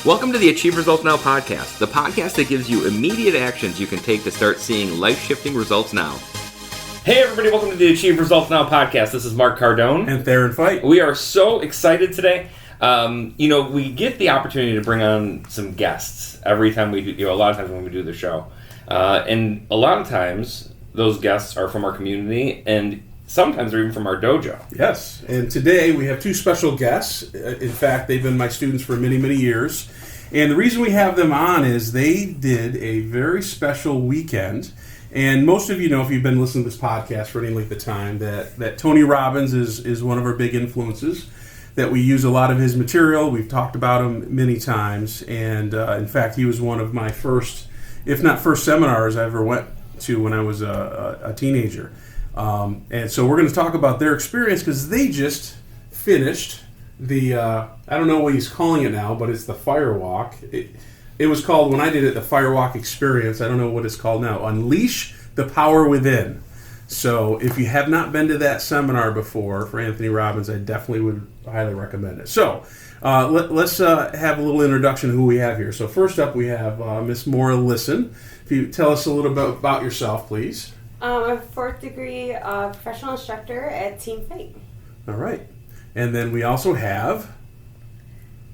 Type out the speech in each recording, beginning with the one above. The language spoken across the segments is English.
Welcome to the Achieve Results Now podcast, the podcast that gives you immediate actions you can take to start seeing life-shifting results now. Hey everybody, welcome to the Achieve Results Now podcast. This is Mark Cardone. And Theron Feidt. We are so excited today. We get the opportunity to bring on some guests every time we do, a lot of times when we do the show. And a lot of times, those guests are from our community, and sometimes they're even from our dojo. Yes, and today we have two special guests. In fact, they've been my students for many, many years. And the reason we have them on is they did a very special weekend. And most of you know, if you've been listening to this podcast for any length of time, that Tony Robbins is one of our big influences, that we use a lot of his material. We've talked about him many times. And in fact, he was one of my first, if not first seminars I ever went to when I was a teenager. And so we're going to talk about their experience because they just finished the, I don't know what he's calling it now, but it's the Firewalk. It was called, when I did it, the Firewalk Experience. I don't know what it's called now. Unleash the Power Within. So if you have not been to that seminar before for Anthony Robbins, I definitely would highly recommend it. So let's have a little introduction of who we have here. So first up, we have Miss Maura Lisson. If you tell us a little bit about yourself, please. I'm a fourth degree professional instructor at Team Feidt. All right. And then we also have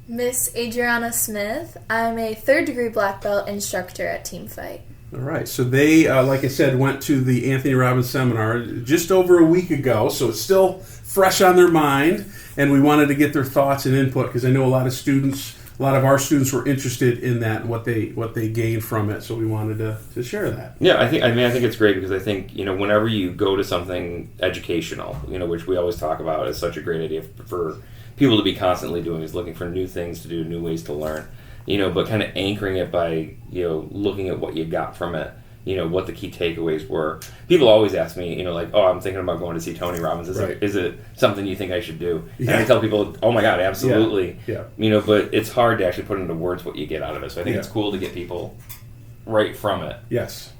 Miss Adriana Smith. I'm a third degree black belt instructor at Team Feidt. All right. So they, like I said, went to the Anthony Robbins seminar just over a week ago. So it's still fresh on their mind. And we wanted to get their thoughts and input because I know a lot of our students were interested in that and what they gained from it. So we wanted to share that. Yeah, I think it's great because I think, whenever you go to something educational, which we always talk about is such a great idea for people to be constantly doing, is looking for new things to do, new ways to learn, but kind of anchoring it by, looking at what you got from it, what the key takeaways were. People always ask me, I'm thinking about going to see Tony Robbins. Is it something you think I should do? Yeah. And I tell people, oh my God, absolutely. Yeah. But it's hard to actually put into words what you get out of it. So I think it's cool to get people right from it. Yes.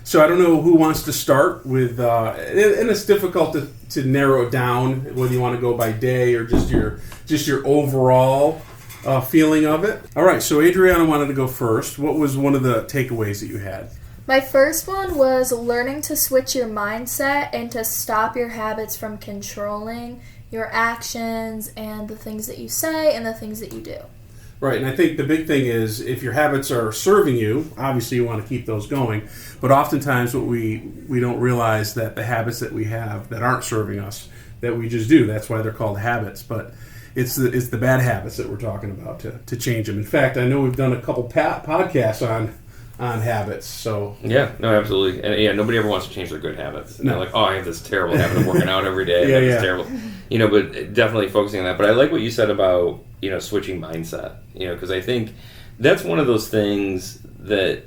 So I don't know who wants to start with, and it's difficult to narrow it down, whether you want to go by day or just your overall feeling of it. All right, so Adriana wanted to go first. What was one of the takeaways that you had? My first one was learning to switch your mindset and to stop your habits from controlling your actions and the things that you say and the things that you do. Right, and I think the big thing is if your habits are serving you, obviously you want to keep those going, but oftentimes what we don't realize that the habits that we have that aren't serving us, that we just do. That's why they're called habits, but it's the bad habits that we're talking about to change them. In fact, I know we've done a couple podcasts on habits. So yeah, no, absolutely, and nobody ever wants to change their good habits. No. They're like, I have this terrible habit of working out every day. It's terrible, But definitely focusing on that. But I like what you said about switching mindset. Because I think that's one of those things that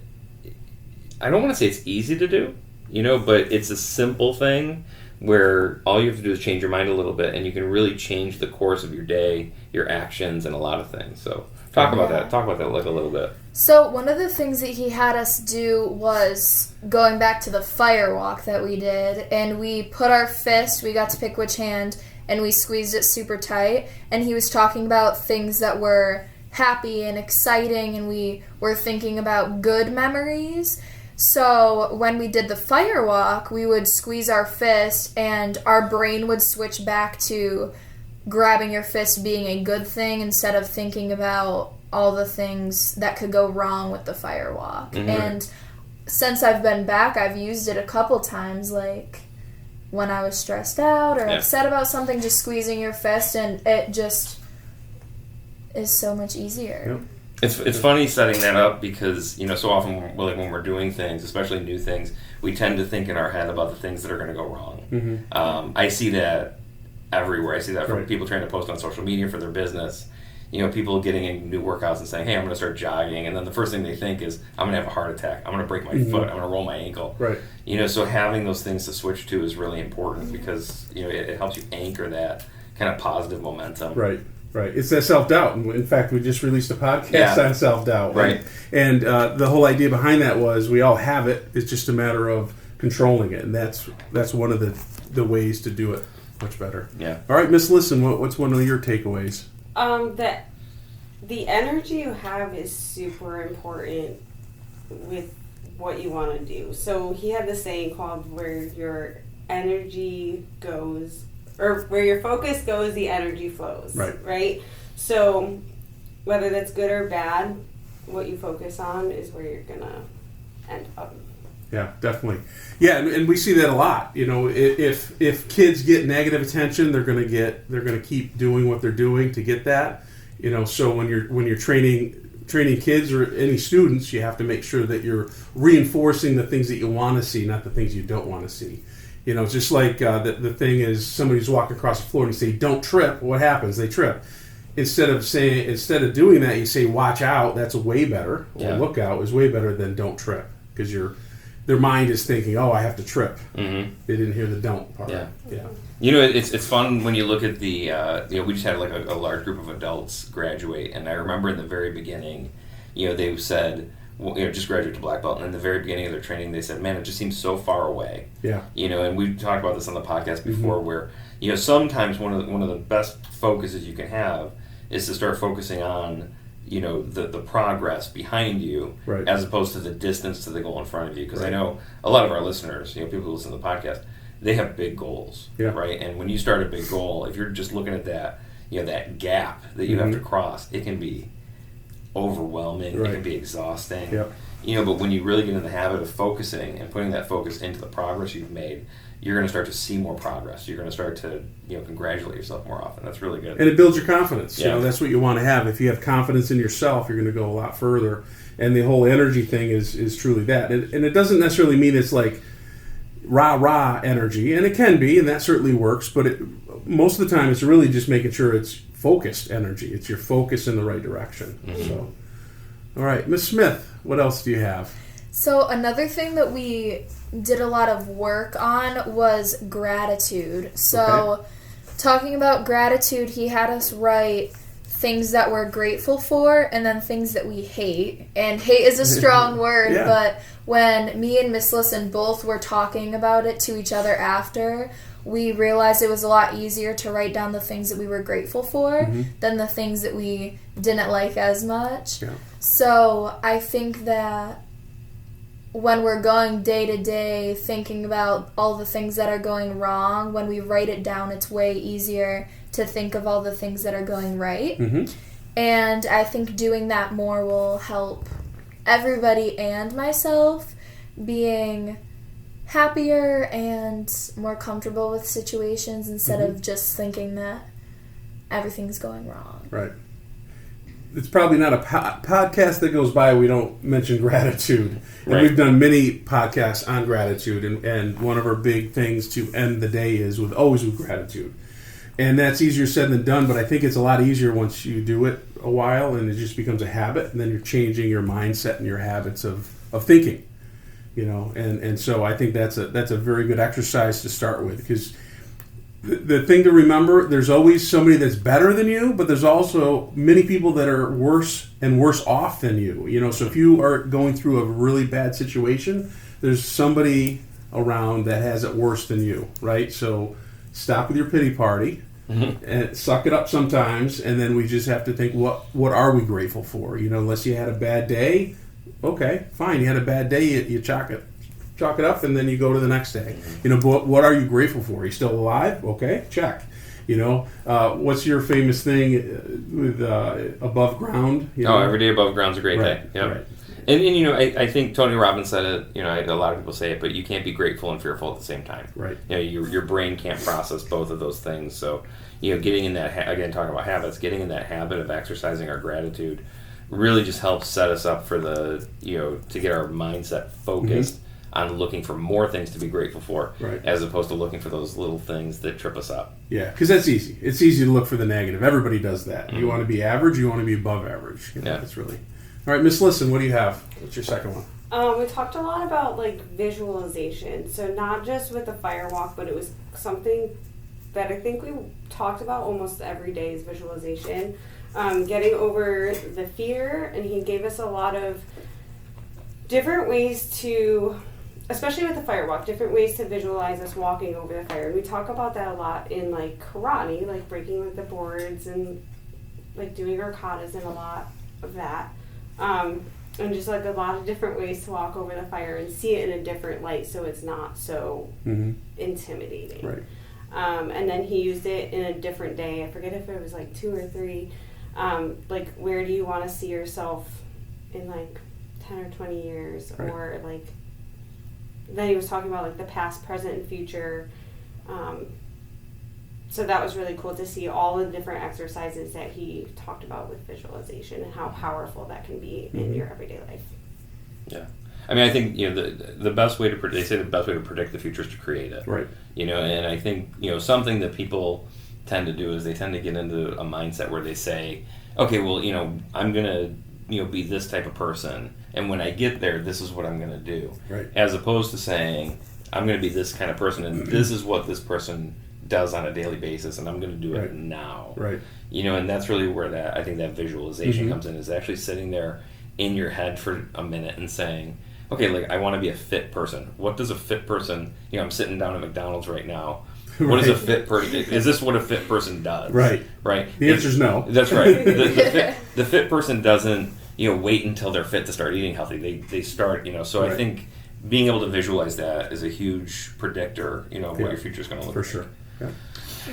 I don't want to say it's easy to do. But it's a simple thing where all you have to do is change your mind a little bit, and you can really change the course of your day, your actions, and a lot of things. So talk about that. Talk about that like a little bit. So one of the things that he had us do was going back to the Firewalk that we did, and we put our fist, we got to pick which hand, and we squeezed it super tight, and he was talking about things that were happy and exciting, and we were thinking about good memories. So when we did the Firewalk, we would squeeze our fist and our brain would switch back to grabbing your fist being a good thing instead of thinking about all the things that could go wrong with the Firewalk. Mm-hmm. And since I've been back, I've used it a couple times, like when I was stressed out or upset about something, just squeezing your fist, and it just is so much easier. Yep. It's funny setting that up because, so often when we're doing things, especially new things, we tend to think in our head about the things that are going to go wrong. Mm-hmm. I see that everywhere. I see that from people trying to post on social media for their business. People getting in new workouts and saying, hey, I'm going to start jogging. And then the first thing they think is, I'm going to have a heart attack. I'm going to break my foot. I'm going to roll my ankle. Right. So having those things to switch to is really important because, it helps you anchor that kind of positive momentum. Right. It's that self-doubt. In fact, we just released a podcast on self-doubt. Right. And the whole idea behind that was we all have it. It's just a matter of controlling it. And that's one of the ways to do it much better. Yeah. All right, Miss Lisson, what's one of your takeaways? That the energy you have is super important with what you want to do. So he had this saying called where your energy goes, or where your focus goes, the energy flows. Right? So whether that's good or bad, what you focus on is where you're going to end up. Yeah, definitely. Yeah, and we see that a lot. You know, if kids get negative attention, they're going to keep doing what they're doing to get that. You know, so when you're training kids or any students, you have to make sure that you're reinforcing the things that you want to see, not the things you don't want to see. You know, just like the thing is, somebody's walking across the floor and you say, "Don't trip." What happens? They trip. Instead of doing that, you say, "Watch out." That's way better. Or "Look out" is way better than "Don't trip," because their mind is thinking, "Oh, I have to trip." Mm-hmm. They didn't hear the "don't" part. Yeah. Yeah. You know, it's fun when you look at the, we just had like a large group of adults graduate, and I remember in the very beginning, they said, just graduate to black belt, and in the very beginning of their training, they said, "Man, it just seems so far away." Yeah. And we've talked about this on the podcast before, where, sometimes one of the best focuses you can have is to start focusing on, the progress behind you, as opposed to the distance to the goal in front of you. Because I know a lot of our listeners, people who listen to the podcast, they have big goals, right? And when you start a big goal, if you're just looking at that, that gap that you have to cross, it can be overwhelming. It can be exhausting. Yep. But when you really get in the habit of focusing and putting that focus into the progress you've made, you're going to start to see more progress. You're going to start to, congratulate yourself more often. That's really good. And it builds your confidence. Yeah. That's what you want to have. If you have confidence in yourself, you're going to go a lot further. And the whole energy thing is truly that. And it doesn't necessarily mean it's like rah-rah energy, and it can be, and that certainly works, but most of the time it's really just making sure it's focused energy. It's your focus in the right direction. Mm-hmm. So, all right, Miss Smith, what else do you have? So another thing that we did a lot of work on was gratitude. So talking about gratitude, he had us write things that we're grateful for and then things that we hate. And hate is a strong word, but when me and Miss Lisson both were talking about it to each other after, we realized it was a lot easier to write down the things that we were grateful for than the things that we didn't like as much. Yeah. So I think that when we're going day to day thinking about all the things that are going wrong, when we write it down, it's way easier to think of all the things that are going right. Mm-hmm. And I think doing that more will help everybody and myself being happier and more comfortable with situations instead of just thinking that everything's going wrong. Right. It's probably not a podcast that goes by we don't mention gratitude. And we've done many podcasts on gratitude, and one of our big things to end the day is always with gratitude. And that's easier said than done, but I think it's a lot easier once you do it a while and it just becomes a habit, and then you're changing your mindset and your habits of thinking. And so I think that's a very good exercise to start with, because the thing to remember, there's always somebody that's better than you, but there's also many people that are worse and worse off than you. So if you are going through a really bad situation, there's somebody around that has it worse than you, right? So stop with your pity party and suck it up sometimes, and then we just have to think, what are we grateful for? Unless you had a bad day, okay, fine. You had a bad day, you chalk it up, and then you go to the next day. But what are you grateful for? Are you still alive? Okay, check. What's your famous thing with above ground? Every day above ground's a great day. Yep. Right. And I think Tony Robbins said it. A lot of people say it, but you can't be grateful and fearful at the same time. Right. Your brain can't process both of those things. So, getting in that again, talking about habits, getting in that habit of exercising our gratitude really just helps set us up for the to get our mindset focused on looking for more things to be grateful for, as opposed to looking for those little things that trip us up. Yeah, because that's easy. It's easy to look for the negative. Everybody does that. You want to be average, you want to be above average. That's really... All right, Miss Lisson, what do you have? What's your second one? We talked a lot about visualization. So not just with the fire walk, but it was something that I think we talked about almost every day is visualization. Getting over the fear, and he gave us a lot of different ways to, especially with the fire walk, different ways to visualize us walking over the fire. And we talk about that a lot in karate, breaking the boards and like doing ricotta's and a lot of that. And just like a lot of different ways to walk over the fire and see it in a different light so it's not so intimidating. Right. And then he used it in a different day. I forget if it was like 2 or 3. Like, where do you want to see yourself in like 10 or 20 years? Right. Or like, then he was talking about like the past, present, and future. So that was really cool to see all the different exercises that he talked about with visualization and how powerful that can be in your everyday life. Yeah. I mean, I think, the best way to predict, they say the best way to predict the future is to create it. Right. And I think, something that people tend to do is they tend to get into a mindset where they say, okay, well, I'm going to, be this type of person. And when I get there, this is what I'm going to do. Right. As opposed to saying, I'm going to be this kind of person and this is what this person does on a daily basis and I'm going to do it now. Right. And that's really where I think that visualization comes in, is actually sitting there in your head for a minute and saying, okay, like, I want to be a fit person. What does a fit person, I'm sitting down at McDonald's right now. What is a fit person? Is this what a fit person does? Right. Right. The answer is no. That's right. The fit person doesn't, wait until they're fit to start eating healthy. They start, so I think being able to visualize that is a huge predictor, of what your future is going to look like. For sure. Yeah.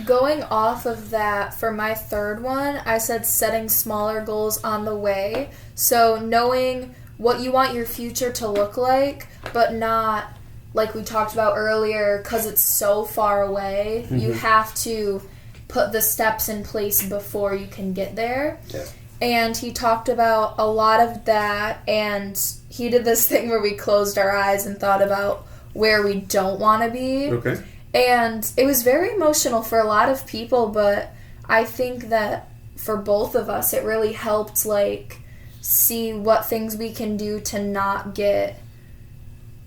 Going off of that, for my third one, I said setting smaller goals on the way. So knowing what you want your future to look like, but not, like we talked about earlier, because it's so far away. You have to put the steps in place before you can get there. Yeah. And he talked about a lot of that, and he did this thing where we closed our eyes and thought about where we don't want to be. Okay. And it was very emotional for a lot of people, but I think that for both of us, it really helped, like, see what things we can do to not get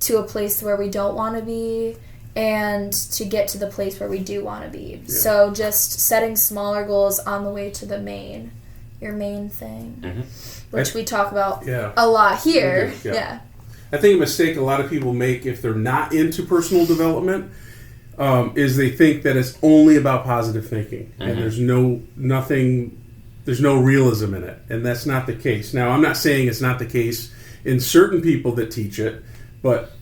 to a place where we don't want to be and to get to the place where we do want to be. Yeah. So just setting smaller goals on the way to your main thing, which we talk about a lot here. Yeah. I think a mistake a lot of people make if they're not into personal development is they think that it's only about positive thinking, and there's no realism in it, and that's not the case. Now, I'm not saying it's not the case in certain people that teach it, but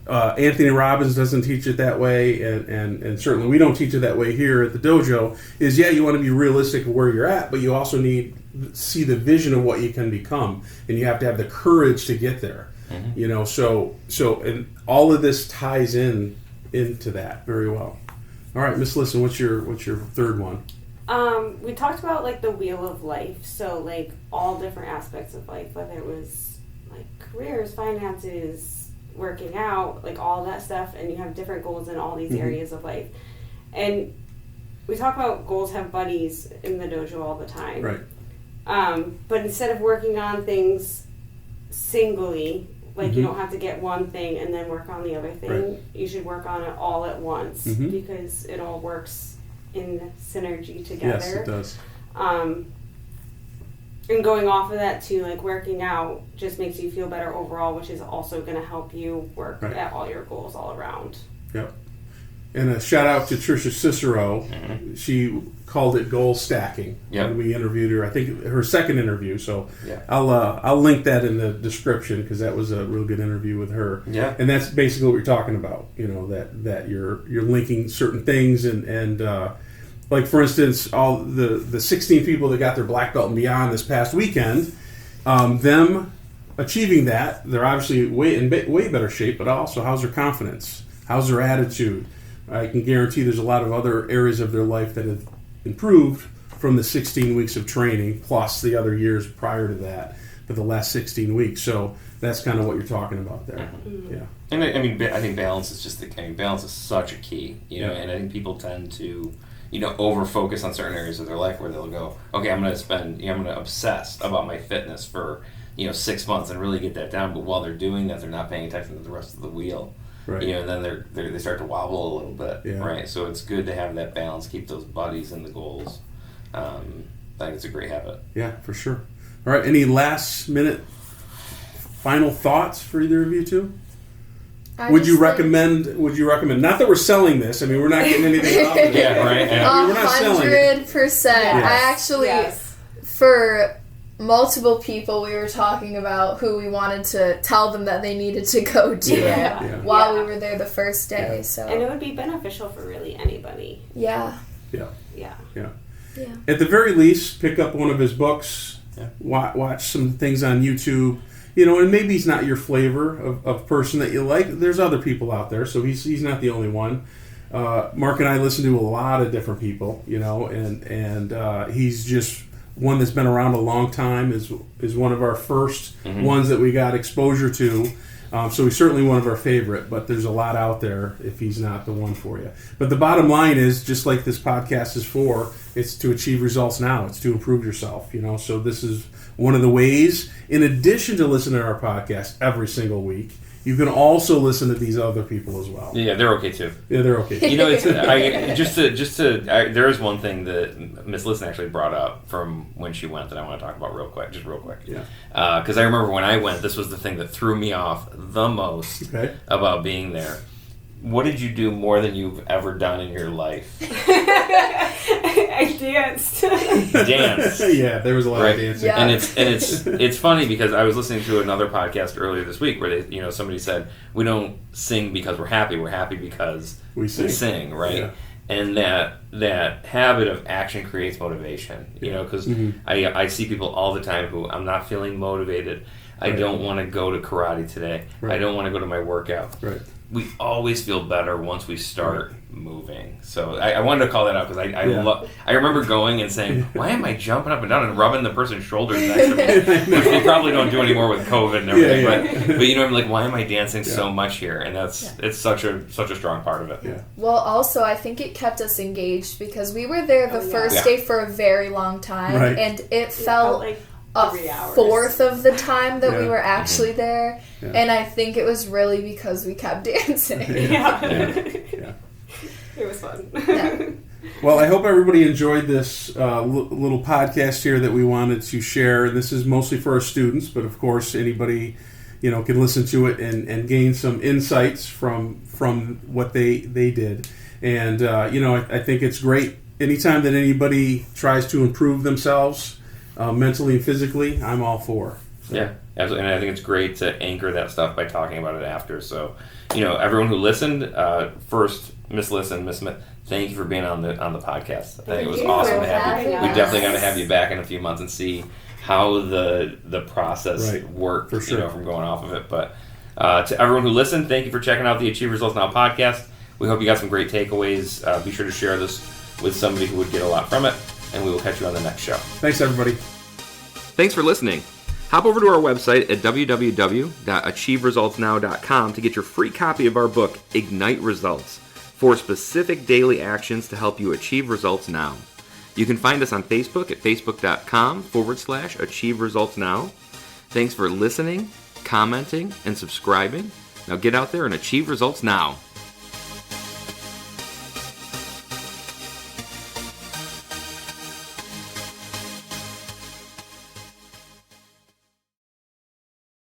Anthony Robbins doesn't teach it that way, and certainly we don't teach it that way here at the dojo. Is you want to be realistic of where you're at, but you also need to see the vision of what you can become, and you have to have the courage to get there. So and all of this ties into that very well. All right, Miss Lisson, what's your third one? We talked about like the wheel of life, so like all different aspects of life, whether it was like careers, finances, working out, like all that stuff, and you have different goals in all these areas of life. And we talk about goals have buddies in the dojo all the time. Right. But instead of working on things singly, like you don't have to get one thing and then work on the other thing. Right. You should work on it all at once because it all works in synergy together. Yes, it does. And going off of that too, like working out just makes you feel better overall, which is also going to help you work at all your goals all around. Yep. And a shout out to Tricia Cicero. She called it goal stacking when we interviewed her. I think her second interview. So I'll link that in the description because that was a real good interview with her. Yeah. And that's basically what we're talking about. That you're linking certain things and like for instance, all the 16 people that got their black belt and beyond this past weekend, them achieving that, they're obviously in way better shape. But also, how's their confidence? How's their attitude? I can guarantee there's a lot of other areas of their life that have improved from the 16 weeks of training, plus the other years prior to that, for the last 16 weeks. So that's kind of what you're talking about there. Yeah. And I think balance is just balance is such a key, and I think people tend to, over focus on certain areas of their life where they'll go, okay, I'm going to obsess about my fitness for, 6 months and really get that down. But while they're doing that, they're not paying attention to the rest of the wheel. Right. And then they start to wobble a little bit, right? So it's good to have that balance, keep those buddies and the goals. I think it's a great habit. Yeah, for sure. All right, any last minute final thoughts for either of you two? Would you recommend? Not that we're selling this. I mean, we're not getting anything out of it. Yeah, right. Yeah. We're not selling it. 100%. I actually for multiple people, we were talking about who we wanted to tell them that they needed to go to it while we were there the first day. So, and it would be beneficial for really anybody. Yeah. At the very least, pick up one of his books. Watch some things on YouTube. And maybe he's not your flavor of person that you like. There's other people out there, so he's not the only one. Mark and I listen to a lot of different people, and he's just one that's been around a long time. Is one of our first ones that we got exposure to. So he's certainly one of our favorite, but there's a lot out there if he's not the one for you. But the bottom line is, just like this podcast is for, it's to achieve results now. It's to improve yourself, So this is one of the ways, in addition to listening to our podcast every single week, you can also listen to these other people as well. Yeah, they're okay too. Yeah, they're okay too. It's there is one thing that Miss Lisson actually brought up from when she went that I want to talk about real quick. Yeah. Because I remember when I went, this was the thing that threw me off the most about being there. What did you do more than you've ever done in your life? I danced. Dance. Yeah, there was a lot of dancing. Yeah. And it's funny because I was listening to another podcast earlier this week where they, somebody said, we don't sing because we're happy because we sing, right? Yeah. And that habit of action creates motivation, because I see people all the time who, I'm not feeling motivated. I don't want to go to karate today. I don't want to go to my workout. Right. We always feel better once we start moving. So I wanted to call that out because I remember going and saying, why am I jumping up and down and rubbing the person's shoulders next to me? Which they probably don't do anymore with COVID and everything. But I'm like, why am I dancing so much here? And it's such a strong part of it. Yeah. Well, also, I think it kept us engaged because we were there the first day for a very long time, and it felt like a fourth of the time that we were actually there, and I think it was really because we kept dancing. It was fun. Well, I hope everybody enjoyed this little podcast here that we wanted to share. This is mostly for our students, but of course anybody can listen to it and gain some insights from what they did. And I think it's great anytime that anybody tries to improve themselves mentally and physically, I'm all for. So. Yeah, absolutely. And I think it's great to anchor that stuff by talking about it after. So, everyone who listened, first, Miss Lisson, Miss Smith, thank you for being on the podcast. I think it was awesome to have you. We definitely got to have you back in a few months and see how the process worked, for sure. From going off of it. But to everyone who listened, thank you for checking out the Achieve Results Now podcast. We hope you got some great takeaways. Be sure to share this with somebody who would get a lot from it. And we will catch you on the next show. Thanks, everybody. Thanks for listening. Hop over to our website at www.achieveresultsnow.com to get your free copy of our book, Ignite Results, 4 specific daily actions to help you achieve results now. You can find us on Facebook at facebook.com/Achieve Results Now. Thanks for listening, commenting, and subscribing. Now get out there and achieve results now.